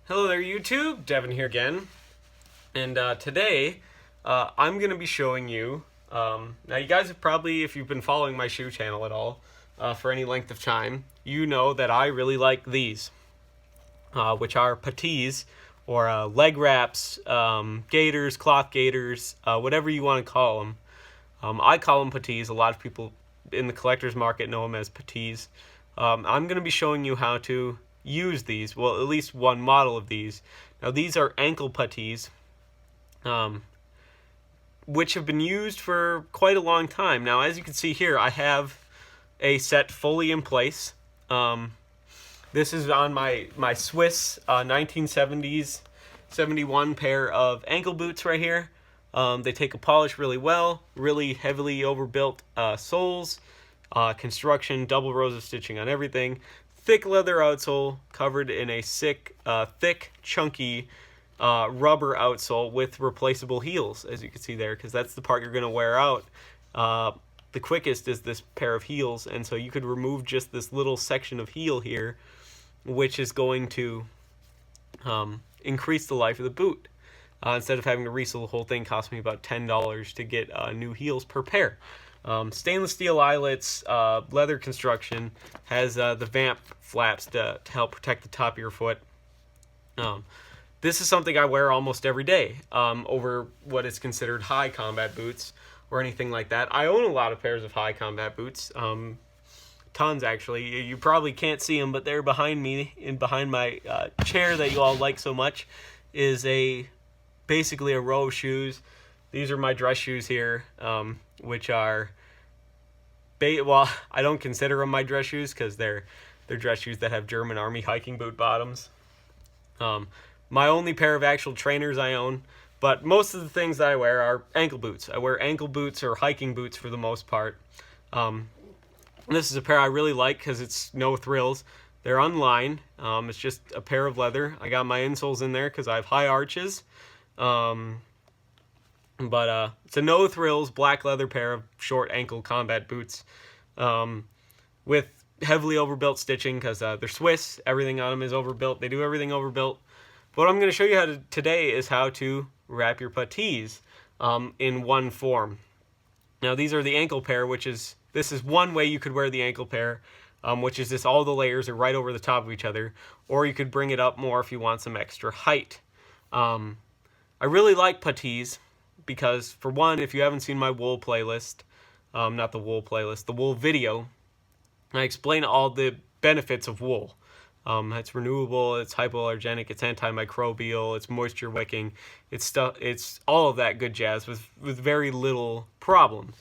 Hello there YouTube, Devin here again, and today I'm going to be showing you, now you guys have probably, if you've been following my shoe channel at all for any length of time, you know that I really like these, which are puttees, or leg wraps, gaiters, cloth gaiters, whatever you want to call them. I call them puttees. A lot of people in the collector's market know them as puttees. I'm going to be showing you how to use these, well, at least one model of these. Now, these are ankle puttees, which have been used for quite a long time. Now, as you can see here, I have a set fully in place. This is on my Swiss 1970s 71 pair of ankle boots right here. They take a polish really well, really heavily overbuilt soles, construction, double rows of stitching on everything, thick leather outsole covered in a thick, chunky rubber outsole with replaceable heels, as you can see there, because that's the part you're going to wear out. The quickest is this pair of heels, and so you could remove just this little section of heel here, which is going to increase the life of the boot. Instead of having to resell the whole thing, cost me about $10 to get new heels per pair. Stainless steel eyelets, leather construction, has the vamp flaps to help protect the top of your foot. This is something I wear almost every day over what is considered high combat boots or anything like that. I own a lot of pairs of high combat boots, tons actually. You probably can't see them, but they're behind me, and behind my chair that you all like so much is basically a row of shoes. These are my dress shoes here, which are, well, I don't consider them my dress shoes because they're dress shoes that have German army hiking boot bottoms. My only pair of actual trainers I own, but most of the things that I wear are ankle boots. I wear ankle boots or hiking boots for the most part. This is a pair I really like because it's no thrills. They're unlined. It's just a pair of leather. I got my insoles in there because I have high arches. But it's a no thrills black leather pair of short ankle combat boots with heavily overbuilt stitching because they're Swiss. Everything on them is overbuilt. They do everything overbuilt. But what I'm going to show you today is how to wrap your puttees in one form. Now, these are the ankle pair, this is one way you could wear the ankle pair, which is all the layers are right over the top of each other, or you could bring it up more if you want some extra height. I really like puttees because, for one, if you haven't seen my wool playlist, not the wool playlist, the wool video, I explain all the benefits of wool. It's renewable, it's hypoallergenic, it's antimicrobial, it's moisture wicking, it's all of that good jazz with very little problems,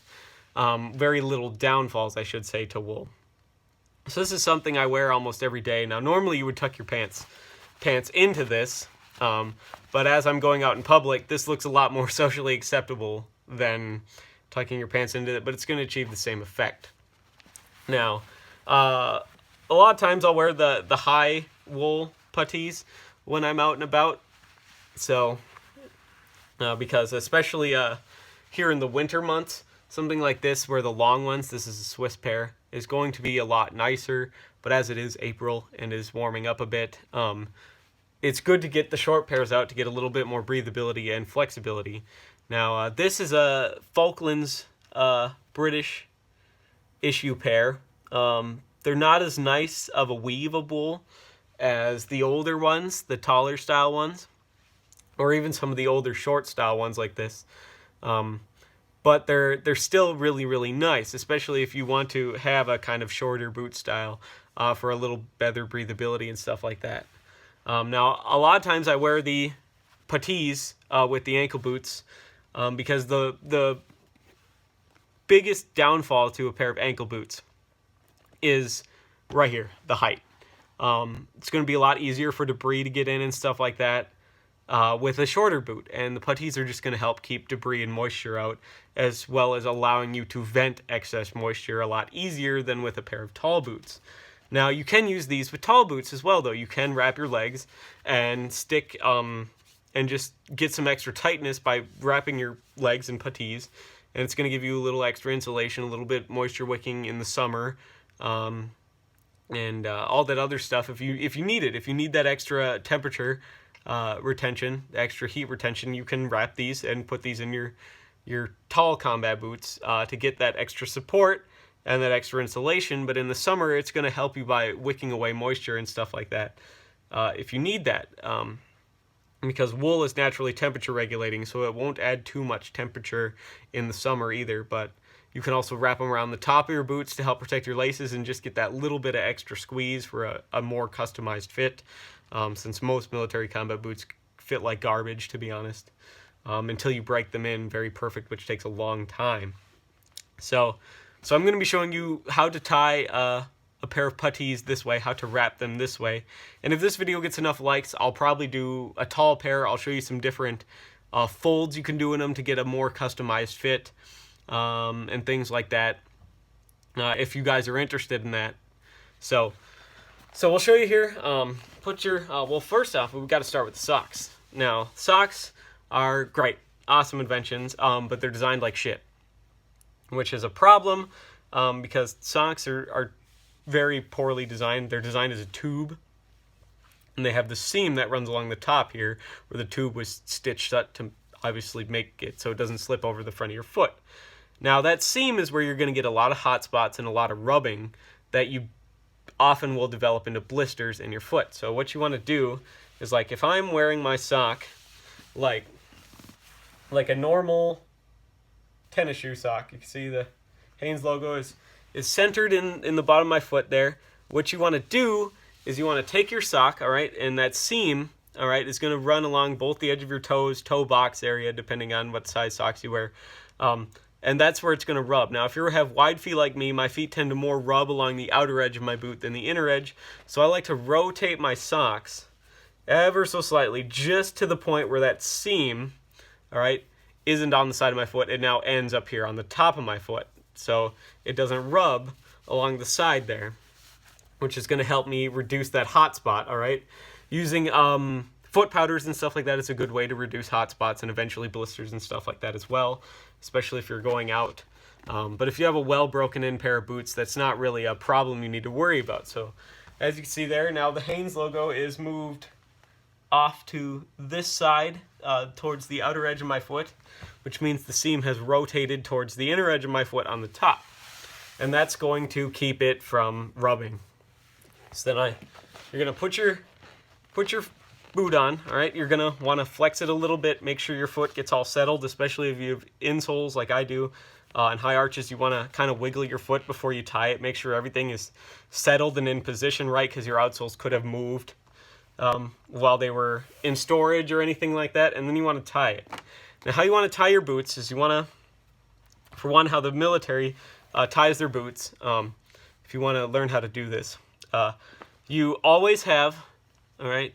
very little downfalls, I should say, to wool. So this is something I wear almost every day. Now, normally you would tuck your pants into this, but as I'm going out in public, this looks a lot more socially acceptable than tucking your pants into it, but it's going to achieve the same effect. Now, a lot of times I'll wear the high wool puttees when I'm out and about. So, because especially here in the winter months, something like this where the long ones, this is a Swiss pair, is going to be a lot nicer. But as it is April and is warming up a bit, it's good to get the short pairs out to get a little bit more breathability and flexibility. Now, this is a Falklands British issue pair. They're not as nice of a weave of wool as the older ones, the taller style ones, or even some of the older short style ones like this. But they're still really, really nice, especially if you want to have a kind of shorter boot style for a little better breathability and stuff like that. Now, a lot of times I wear the puttees with the ankle boots because the biggest downfall to a pair of ankle boots is right here, the height. It's going to be a lot easier for debris to get in and stuff like that with a shorter boot, and the puttees are just going to help keep debris and moisture out, as well as allowing you to vent excess moisture a lot easier than with a pair of tall boots. Now, you can use these with tall boots as well, though. You can wrap your legs and stick and just get some extra tightness by wrapping your legs in puttees, and it's going to give you a little extra insulation, a little bit moisture wicking in the summer. and all that other stuff. If you need it, if you need that extra temperature retention, extra heat retention, you can wrap these and put these in your tall combat boots to get that extra support and that extra insulation. But in the summer, it's going to help you by wicking away moisture and stuff like that if you need that. Because wool is naturally temperature regulating, so it won't add too much temperature in the summer either. But you can also wrap them around the top of your boots to help protect your laces and just get that little bit of extra squeeze for a more customized fit, since most military combat boots fit like garbage, to be honest, until you break them in very perfect, which takes a long time. So I'm going to be showing you how to tie a pair of puttees this way, how to wrap them this way. And if this video gets enough likes, I'll probably do a tall pair. I'll show you some different folds you can do in them to get a more customized fit, and things like that, if you guys are interested in that. So we'll show you here. Put your, well, first off, we've got to start with the socks. Now, socks are great, awesome inventions, but they're designed like shit, which is a problem, because socks are very poorly designed. They're designed as a tube, and they have the seam that runs along the top here, where the tube was stitched shut to obviously make it so it doesn't slip over the front of your foot. Now, that seam is where you're going to get a lot of hot spots and a lot of rubbing that you often will develop into blisters in your foot. So what you want to do is, like, if I'm wearing my sock like a normal tennis shoe sock, you can see the Hanes logo is centered in the bottom of my foot there. What you want to do is you want to take your sock, all right, and that seam, all right, is going to run along both the edge of your toes, toe box area, depending on what size socks you wear. And that's where it's going to rub. Now, if you have wide feet like me, my feet tend to more rub along the outer edge of my boot than the inner edge. So I like to rotate my socks ever so slightly, just to the point where that seam, all right, isn't on the side of my foot. It now ends up here on the top of my foot, so it doesn't rub along the side there, which is going to help me reduce that hot spot, all right? Using foot powders and stuff like that is a good way to reduce hot spots and eventually blisters and stuff like that as well, especially if you're going out. But if you have a well broken in pair of boots, that's not really a problem you need to worry about. So as you can see there, now the Hanes logo is moved off to this side, towards the outer edge of my foot, which means the seam has rotated towards the inner edge of my foot on the top. And that's going to keep it from rubbing. So then you're going to put your boot on, all right? You're going to want to flex it a little bit, make sure your foot gets all settled, especially if you have insoles like I do, and high arches. You want to kind of wiggle your foot before you tie it, make sure everything is settled and in position right, because your outsoles could have moved while they were in storage or anything like that, and then you want to tie it. Now, how you want to tie your boots is you want to, for one, how the military ties their boots. If you want to learn how to do this, you always have, all right,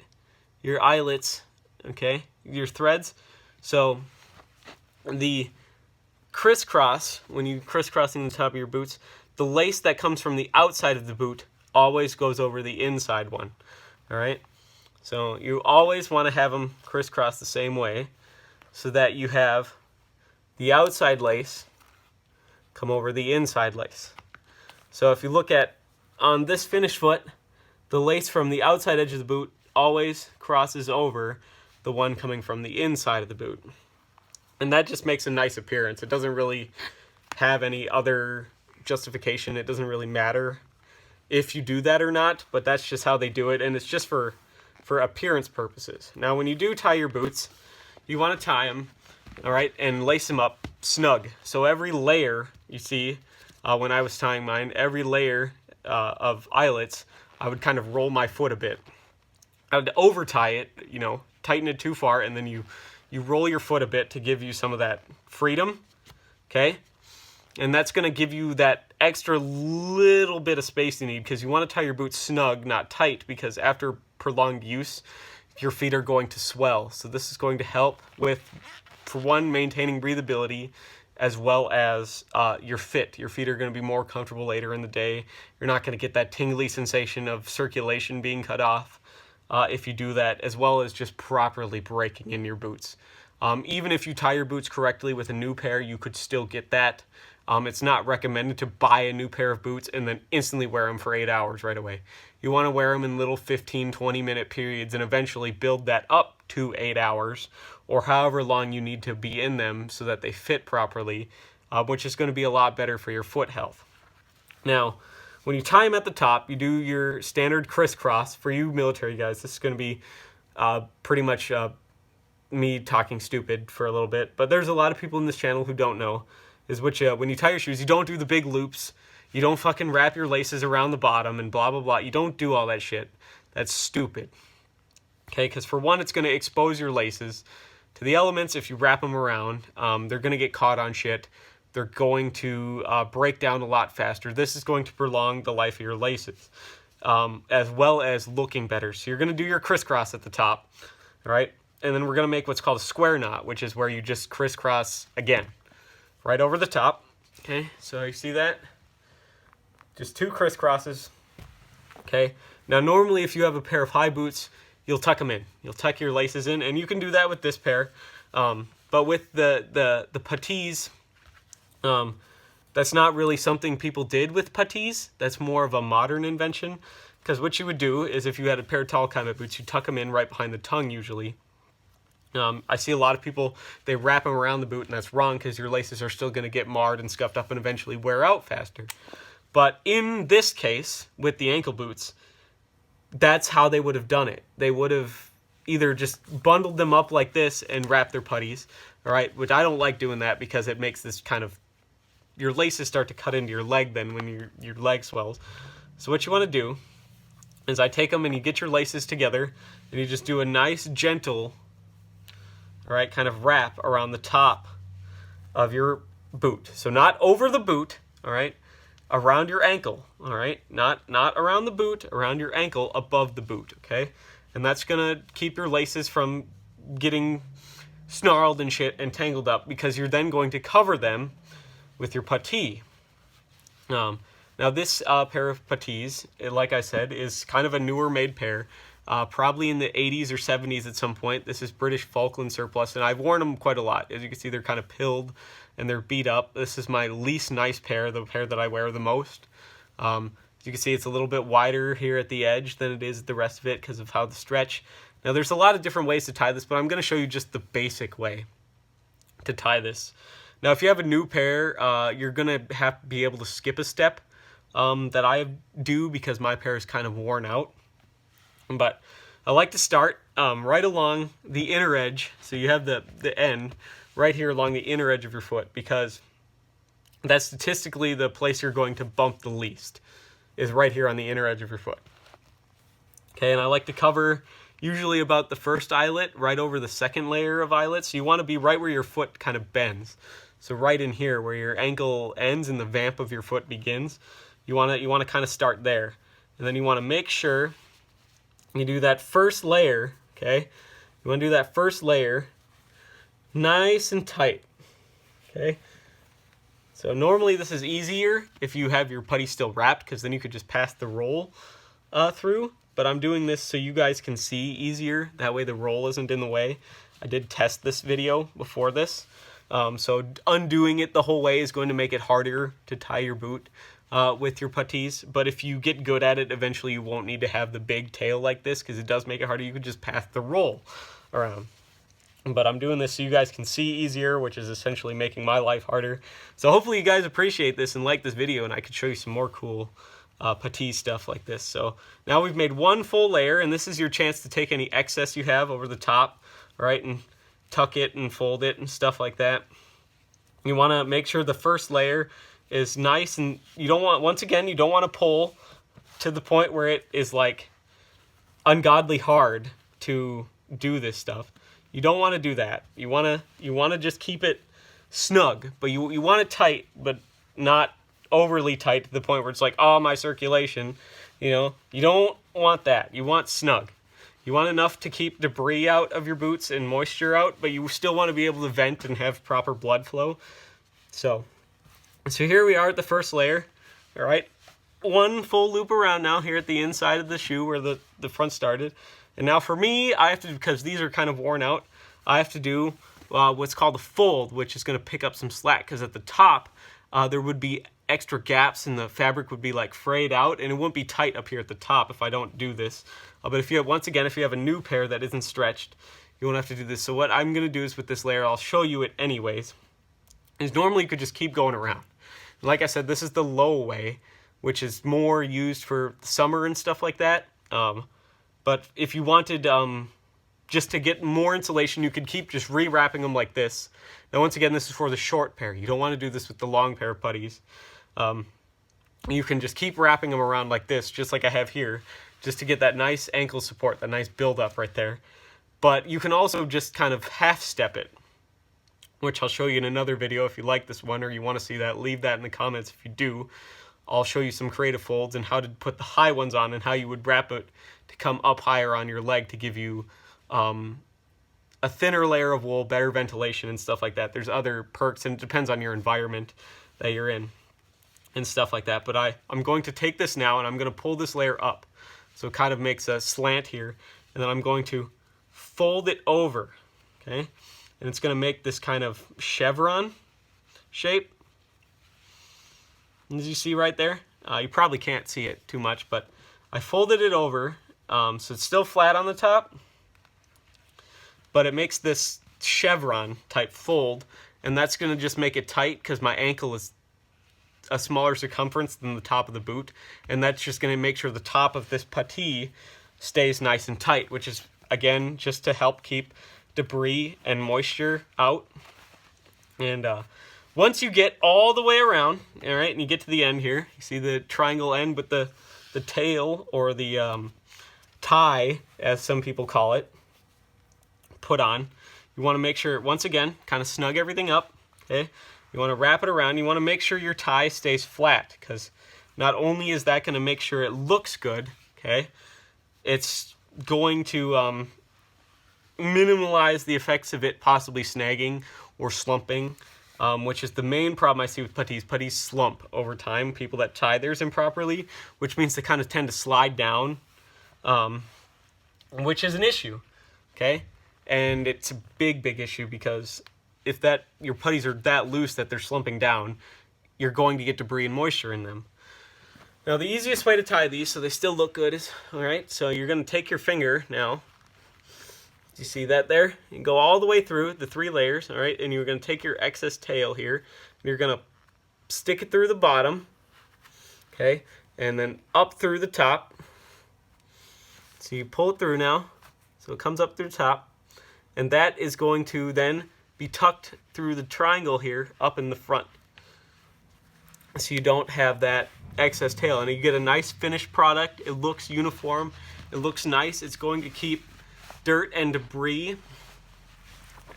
your eyelets, okay, your threads. So the crisscross, when you crisscrossing the top of your boots, the lace that comes from the outside of the boot always goes over the inside one, all right? So you always want to have them crisscross the same way, so that you have the outside lace come over the inside lace. So if you look at on this finished foot, the lace from the outside edge of the boot always crosses over the one coming from the inside of the boot. And that just makes a nice appearance. It doesn't really have any other justification. It doesn't really matter if you do that or not, but that's just how they do it, and it's just for appearance purposes. Now, when you do tie your boots, you want to tie them, all right, and lace them up snug. So every layer, you see, when I was tying mine, every layer of eyelets, I would kind of roll my foot a bit. I would over tie it, you know, tighten it too far, and then you roll your foot a bit to give you some of that freedom, okay? And that's going to give you that extra little bit of space you need, because you want to tie your boots snug, not tight, because after prolonged use, your feet are going to swell. So this is going to help with, for one, maintaining breathability, as well as your fit. Your feet are going to be more comfortable later in the day. You're not going to get that tingly sensation of circulation being cut off if you do that, as well as just properly breaking in your boots. Even if you tie your boots correctly with a new pair, you could still get that. It's not recommended to buy a new pair of boots and then instantly wear them for 8 hours right away. You want to wear them in little 15, 20-minute periods and eventually build that up to 8 hours or however long you need to be in them so that they fit properly, which is going to be a lot better for your foot health. Now, when you tie them at the top, you do your standard crisscross. For you military guys, this is going to be pretty much me talking stupid for a little bit, but there's a lot of people in this channel who don't know, is which when you tie your shoes, you don't do the big loops, you don't fucking wrap your laces around the bottom and blah blah blah. You don't do all that shit. That's stupid. Okay, because for one, it's going to expose your laces to the elements. If you wrap them around, they're going to get caught on shit. They're going to break down a lot faster. This is going to prolong the life of your laces, as well as looking better. So you're going to do your crisscross at the top, all right? And then we're going to make what's called a square knot, which is where you just crisscross again, right over the top. Okay, so you see that? Just 2 crisscrosses. Okay, now normally if you have a pair of high boots, you'll tuck them in. You'll tuck your laces in, and you can do that with this pair. But with the puttees, that's not really something people did with puttees. That's more of a modern invention. Because what you would do is if you had a pair of tall combat boots, you tuck them in right behind the tongue usually. I see a lot of people, they wrap them around the boot, and that's wrong because your laces are still going to get marred and scuffed up and eventually wear out faster. But in this case, with the ankle boots, that's how they would have done it. They would have either just bundled them up like this and wrapped their puttees, all right? Which I don't like doing that because it makes this kind of, your laces start to cut into your leg then when your leg swells. So what you want to do is I take them and you get your laces together and you just do a nice gentle, all right, kind of wrap around the top of your boot. So not over the boot, all right, around your ankle, all right, not around the boot, around your ankle, above the boot, okay? And that's gonna keep your laces from getting snarled and shit and tangled up because you're then going to cover them with your puttee. Now this pair of puttees, like I said, is kind of a newer made pair. Probably in the 80s or 70s at some point. This is British Falkland surplus, and I've worn them quite a lot. As you can see, they're kind of pilled and they're beat up. This is my least nice pair, the pair that I wear the most. As you can see, it's a little bit wider here at the edge than it is the rest of it because of how the stretch. Now, there's a lot of different ways to tie this, but I'm going to show you just the basic way to tie this. Now, if you have a new pair, you're going to have to be able to skip a step that I do because my pair is kind of worn out. But I like to start right along the inner edge, so you have the end right here along the inner edge of your foot, because that's statistically the place you're going to bump the least, is right here on the inner edge of your foot. Okay, and I like to cover usually about the first eyelet, right over the second layer of eyelets. So you want to be right where your foot kind of bends. So right in here where your ankle ends and the vamp of your foot begins, you want to kind of start there. And then you want to make sure you do that first layer, okay? You want to do that first layer nice and tight, okay? So normally this is easier if you have your putty still wrapped, because then you could just pass the roll through. But I'm doing this so you guys can see easier. That way the roll isn't in the way. I did test this video before this. So undoing it the whole way is going to make it harder to tie your boot with your puttees. But if you get good at it, eventually you won't need to have the big tail like this, because it does make it harder. You could just pass the roll around. But I'm doing this so you guys can see easier, which is essentially making my life harder. So hopefully you guys appreciate this and like this video, and I could show you some more cool puttee stuff like this. So now we've made one full layer, and this is your chance to take any excess you have over the top, right, and tuck it and fold it and stuff like that. You want to make sure the first layer is nice, and you don't want, once again, you don't want to pull to the point where it is like ungodly hard to do this stuff. You don't want to do that. You want to just keep it snug, but you want it tight, but not overly tight to the point where it's like, oh, my circulation. You know, you don't want that. You want snug. You want enough to keep debris out of your boots and moisture out, but you still want to be able to vent and have proper blood flow. So here we are at the first layer. All right, one full loop around now here at the inside of the shoe where the front started. And now for me, I have to, because these are kind of worn out, I have to do what's called a fold, which is going to pick up some slack, because at the top there would be extra gaps and the fabric would be like frayed out, and it wouldn't be tight up here at the top if I don't do this. But if you have, once again, if you have a new pair that isn't stretched, you won't have to do this. So what I'm going to do is with this layer, I'll show you it anyways, is normally you could just keep going around. Like I said, this is the low way, which is more used for summer and stuff like that. But if you wanted just to get more insulation, you could keep just rewrapping them like this. Now, once again, this is for the short pair. You don't want to do this with the long pair of puttees. You can just keep wrapping them around like this, just like I have here, just to get that nice ankle support, that nice build-up right there. But you can also just kind of half-step it, which I'll show you in another video. If you like this one or you want to see that, leave that in the comments if you do. I'll show you some creative folds and how to put the high ones on and how you would wrap it to come up higher on your leg to give you a thinner layer of wool, better ventilation and stuff like that. There's other perks, and it depends on your environment that you're in and stuff like that. But I'm going to take this now and I'm going to pull this layer up. So it kind of makes a slant here, and then I'm going to fold it over, okay? And it's going to make this kind of chevron shape. As you see right there, you probably can't see it too much, but I folded it over, so it's still flat on the top, but it makes this chevron type fold, and that's going to just make it tight because my ankle is a smaller circumference than the top of the boot, and that's just going to make sure the top of this puttee stays nice and tight, which is, again, just to help keep debris and moisture out. And once you get all the way around, all right, and you get to the end here, you see the triangle end with the tail, or the tie, as some people call it, put on. You want to make sure, once again, kind of snug everything up, okay? You want to wrap it around. You want to make sure your tie stays flat, because not only is that going to make sure it looks good, okay, it's going to minimize the effects of it possibly snagging or slumping, which is the main problem I see with puttees. Puttees slump over time, people that tie theirs improperly, which means they kind of tend to slide down, which is an issue, okay? And it's a big, big issue, because if your puttees are that loose that they're slumping down, you're going to get debris and moisture in them. Now, the easiest way to tie these so they still look good is, all right, so you're going to take your finger now. You see that there? You can go all the way through the 3 layers, all right, and you're going to take your excess tail here, and you're going to stick it through the bottom, okay, and then up through the top. So you pull it through now, so it comes up through the top, and that is going to then be tucked through the triangle here up in the front, so you don't have that excess tail, and you get a nice finished product. It looks uniform, it looks nice. It's going to keep dirt and debris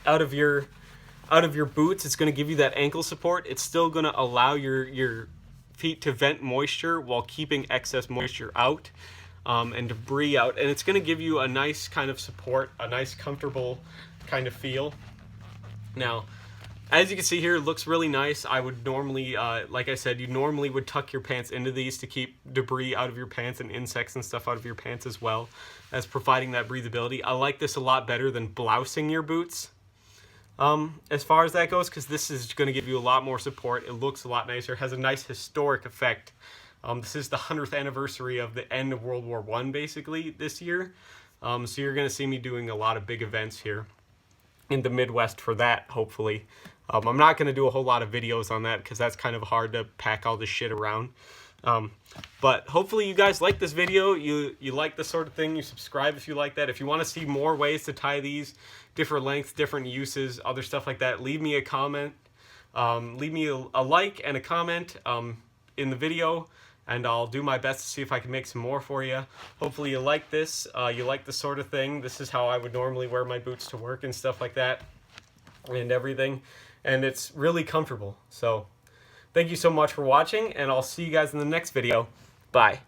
out of your boots. It's going to give you that ankle support. It's still going to allow your feet to vent moisture while keeping excess moisture out, and debris out, and it's going to give you a nice kind of support, a nice comfortable kind of feel. Now, as you can see here, it looks really nice. I would normally, like I said, you normally would tuck your pants into these to keep debris out of your pants and insects and stuff out of your pants, as well as providing that breathability. I like this a lot better than blousing your boots, as far as that goes, because this is going to give you a lot more support. It looks a lot nicer. It has a nice historic effect. This is the 100th anniversary of the end of World War I, basically, this year. So you're going to see me doing a lot of big events here in the Midwest for that, hopefully. I'm not going to do a whole lot of videos on that, because that's kind of hard to pack all this shit around. But hopefully you guys like this video. You like this sort of thing. You subscribe if you like that. If you want to see more ways to tie these, different lengths, different uses, other stuff like that, leave me a comment. Leave me a like and a comment in the video, and I'll do my best to see if I can make some more for you. Hopefully you like this. You like this sort of thing. This is how I would normally wear my boots to work and stuff like that, and everything. And it's really comfortable. So thank you so much for watching, and I'll see you guys in the next video. Bye.